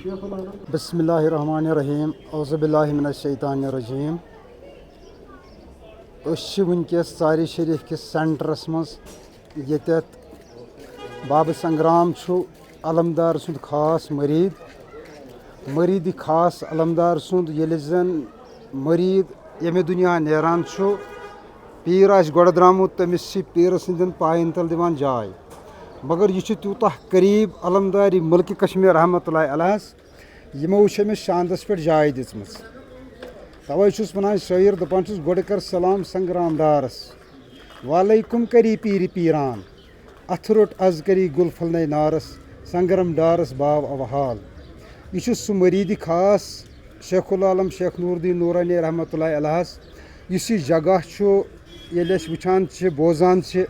بسم اللہ الرحمن الرحیم اعوذ باللہ من الشیطان الرجیم ونکس ژارِ شریف کس سینٹرس مز یتت بابا سنگرام علمدار سند خاص مرید خاص علمدار سند یل زن مرید یمہ دنیا نیران پیر آس گۄڈٕ درٛامُت تٔمِس چھِ پیٖرٕ سٕنٛدٮ۪ن پایَن تل دِوان جاے مگر یہِ چھُ تیوٗتاہ قریٖب علمدارِ مُلکہِ کشمیٖر رحمتہ اللہ علیہس یِمو چھِ أمِس شاندس پٮ۪ٹھ جاے دِژمٕژ تَوَے چھُس وَنان شٲعر دَپان چھُس گۄڈٕ کر سلام سنگرام ڈارس وعلیکُم کری پیٖرِ پیٖران اَتھٕ روٚٹ از کری گُل پھلنے نارس سنگرم ڈارس باو اوحال یہِ چھُ سُہ مریٖدِ خاص شیخ العالم شیخ نور الدین نورانی رحمتہ اللہ علیہس یُس یہِ جگہ چھُ ییٚلہِ أسۍ وٕچھان چھِ بوزان چھِ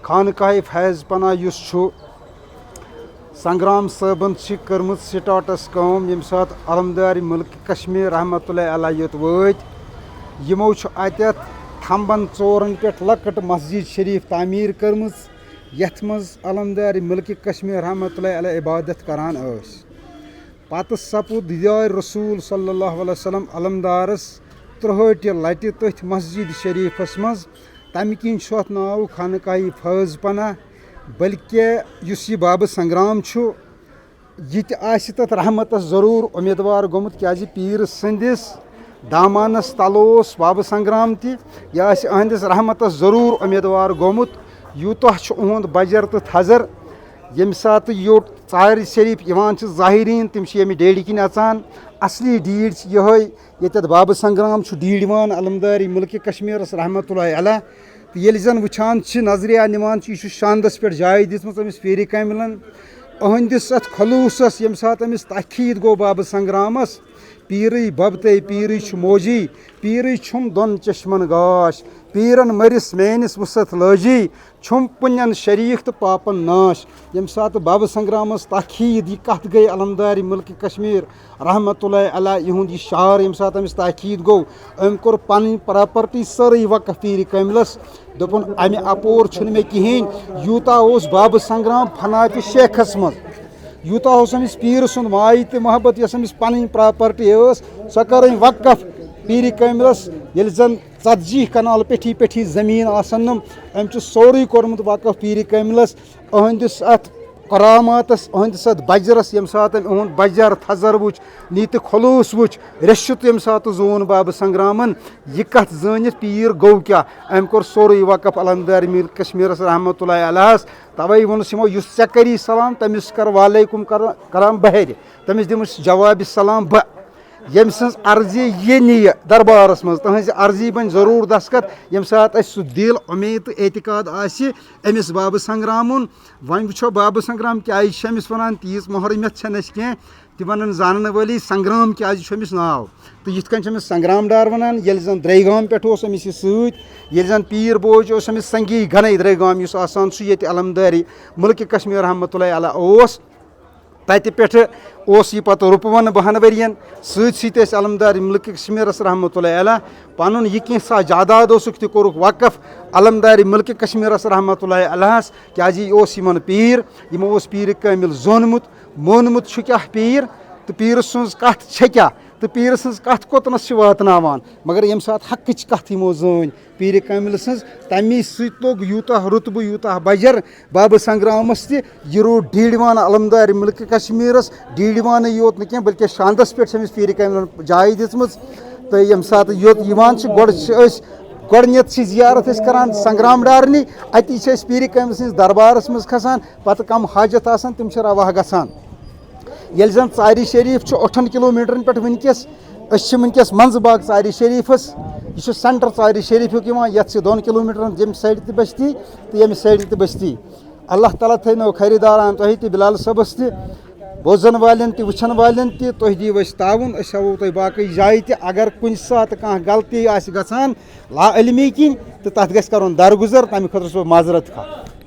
خانقاہِ فیض پناہ یُس چھُ سنگرام صٲبن چھِ کٔرمٕژ سٹاٹس کٲم ییٚمہِ ساتہٕ علمدارِ مُلکہِ کشمیٖر رحمتہ اللہ علیہ یوٚت وٲتۍ یِمو چھُ اتٮ۪تھ تھمبن ژورن پٮ۪ٹھ لۄکٕٹ مسجد شریٖف تعمیٖر کٔرمٕژ یتھ منٛز علمدارِ مُلکہِ کشمیٖر رحمتہ اللہ علیہ عبادت کران ٲسۍ پتہٕ سپُد دیدارِ رسوٗل صلی اللہ علیہ وسلم علمدارس 63 لٹہِ تٔتھۍ مسجد شریٖفس منٛز تمہِ کِنۍ چھُ اتھ ناو خانقاہِ فیض پناہ بلکہ یُس یہِ بابا سنگرام چھُ یہِ تہِ آسہِ تتھ رحمتس ضروٗر اُمیدوار گوٚمُت کیازِ پیٖرٕ سٕنٛدِس دامانس تل اوس بابا سنگرام تہِ یہِ آسہِ أہنٛدِس رحمتس ضروٗر اُمیدوار گوٚمُت یوٗتاہ چھُ اُہُنٛد بجر تہٕ تھزر ییٚمہِ ساتہٕ یوٚت ژارِ شریٖف یِوان چھِ ظٲہریٖن تِم چھِ ییٚمہِ ڈیڈِ کِنۍ اژان اصلی ڈیٖڈ چھِ یِہوے ییٚتٮ۪تھ بابا سنگرام چھُ ڈیٖڈوان علمدارِ مُلکہِ کشمیٖرس رحمتہ اللہ علیہ تہٕ ییٚلہِ زن وٕچھان چھِ نظریا نِوان چھِ یہِ چھُ شاندس پٮ۪ٹھ جاے دِژمٕژ أمِس پیٖرِ کاملن أہنٛدِس اتھ خلوٗصس ییٚمہِ ساتہٕ أمِس تاکیٖد گوٚو بابا سنگرامس پیٖرٕے ببتے پیٖرٕے چھُ موجی پیٖرٕے چھُم دۄن چشمن گاش پیٖرن مٔرِس میٲنِس وُسعت لٲجی چھُم پُنٮ۪ن شریٖک تہٕ پاپن ناش ییٚمہِ ساتہٕ بابا سنگرامس تاکیٖد یہِ کتھ گٔے علمدارِ مُلکہِ کشمیٖر رحمتہ اللہ علیہ یِہُنٛد یہِ شعار ییٚمہِ ساتہٕ أمِس تاکیٖد گوٚو أمۍ کوٚر پنٕنۍ پراپرٹی سٲرٕے وقف پیٖرِ کاملس دوٚپُن امہِ اپور چھُنہٕ مےٚ کِہیٖنۍ یوٗتاہ اوس بابا سنگرام فناتہِ شیخس منٛز یوٗتاہ اوس أمِس پیٖرٕ سُنٛد ماے تہٕ محبت یۄس أمِس پنٕنۍ پراپرٹی ٲس سۄ کٔرٕنۍ وقف پیٖرِ کاملس ییٚلہِ زن 40 کنال پیٹھی زمیٖن آسن نہٕ أمۍ چھُ سورُے کوٚرمُت وقف پیٖرِ کاملس أہنٛدِس اتھ کراماتس أہنٛدِس اتھ بجرس ییٚمہِ ساتہٕ أمۍ اُہُنٛد بجر تھزر وٕچھ نیٖتہِ خلوٗص وٕچھ ریٚشُت ییٚمہِ ساتہٕ زون بابا سنگرامن یہِ کتھ زٲنِتھ پیٖر گوٚو کیاہ أمۍ کوٚر سورُے وقف علمدارِ مُلکہِ کشمیٖرس رحمتہ اللہ علیہس توے ووٚنُس یِمو یُس ژےٚ کری سلام تٔمِس کر وعلیکُم کرام بہٕ ہیرِ تٔمِس دِمُس جوابِ سلام بہٕ ییٚمہِ سٕنٛز عرضی یہِ نِیہِ دربارس منٛز تٕہٕنٛزِ عرضی بنہِ ضروٗر دستخط ییٚمہِ ساتہٕ اَسہِ سُہ دِل اُمید تہٕ اعتقاد آسہِ أمِس بابا سنگرامُن وۄنۍ وٕچھو بابا سنگرام کیازِ چھِ أمِس ونان تیٖژ محرمیت چھنہٕ اَسہِ کینٛہہ تہِ ونان زانن وٲلی سنگرام کیازِ چھُ أمِس ناو تہٕ یِتھ کٔنۍ چھِ أمِس سنگرام ڈار ونان ییٚلہِ زن درے گام پٮ۪ٹھ اوس أمِس یہِ سۭتۍ ییٚلہِ زن پیٖر بوج اوس أمِس سنگی گنے درے گام یُس آسان چھُ ییٚتہِ علمدارِ مُلکہِ کشمیٖر رحمتہ اللہ علیہ اوس تتہِ پٮ۪ٹھٕ اوس یہِ پتہٕ رُپون 2 ؤرین سۭتۍ سۭتۍ ٲسۍ علمدارِ مُلکہِ کشمیٖرس رحمتہ اللہ علیہ پنُن یہِ کینٛژھا جاداد اوسُکھ تہِ کوٚرُکھ وقف علمدارِ مُلکہِ کشمیٖرس رحمتہ اللہ علیہس کیازِ یہِ اوس یِمن پیٖر یِمو اوس پیٖرِ کامِل زونمُت مونمُت چھُ کیاہ پیٖر تہٕ پیٖرٕ سٕنٛز کتھ چھےٚ کیاہ تہٕ پیٖرٕ سٕنٛز کتھ کوٚتنس چھِ واتناوان مگر ییٚمہِ ساتہٕ حقٕچ کتھ یِمو زٲنۍ پیٖرِ کاملہِ سٕنٛز تمی سۭتۍ لوٚگ یوٗتاہ رُتبہٕ یوٗتاہ بجر بابا سنگرامس تہِ یہِ روٗد ڈیٖڈوانہٕ علمدارِ مُلکہِ کشمیٖرس ڈیٖڈوانٕے یوت نہٕ کینٛہہ بلکہِ شاندس پٮ۪ٹھ چھِ أمِس پیٖرِ کاملن جاے دِژمٕژ تہٕ ییٚمہِ ساتہٕ یوٚت یِوان چھِ گۄڈٕ چھِ أسۍ گۄڈٕنیتھ چھِ زیارت أسۍ کران سنگرام ڈارنٕے اتی چھِ أسۍ پیٖرِ کاملہِ سٕنٛدِس دربارس منٛز کھسان پتہٕ کم حاجت آسان تِم چھِ رواہ گژھان ییٚلہِ زن ژارِ شریٖف چھُ 8 کِلوٗمیٖٹرن پٮ۪ٹھ وٕنکیٚس أسۍ چھِ وٕنکیٚس منٛزٕ باغ ژارِ شریٖفس یہِ چھُ سینٹر ژارِ شریٖفُک یِوان یتھ چھِ 2 کِلوٗمیٖٹرن ییٚمہِ سایڈٕ تہِ بستی تہٕ ییٚمہِ سایڈٕ تہِ بستی اللہ تعالیٰ تھٲینو خریٖداران تۄہہِ تہِ بِلال صٲبس تہِ بوزن والٮ۪ن تہِ وٕچھن والٮ۪ن تہِ تُہۍ دِیِو اَسہِ تعاوُن أسۍ ہاوو تۄہہِ باقٕے جایہِ تہِ اگر کُنہِ ساتہٕ کانٛہہ غلطی آسہِ گژھان لا علمی کِنۍ تہٕ تتھ گژھِ کرُن درگُزر تمہِ خٲطرٕ چھُس بہٕ معذرت خواہ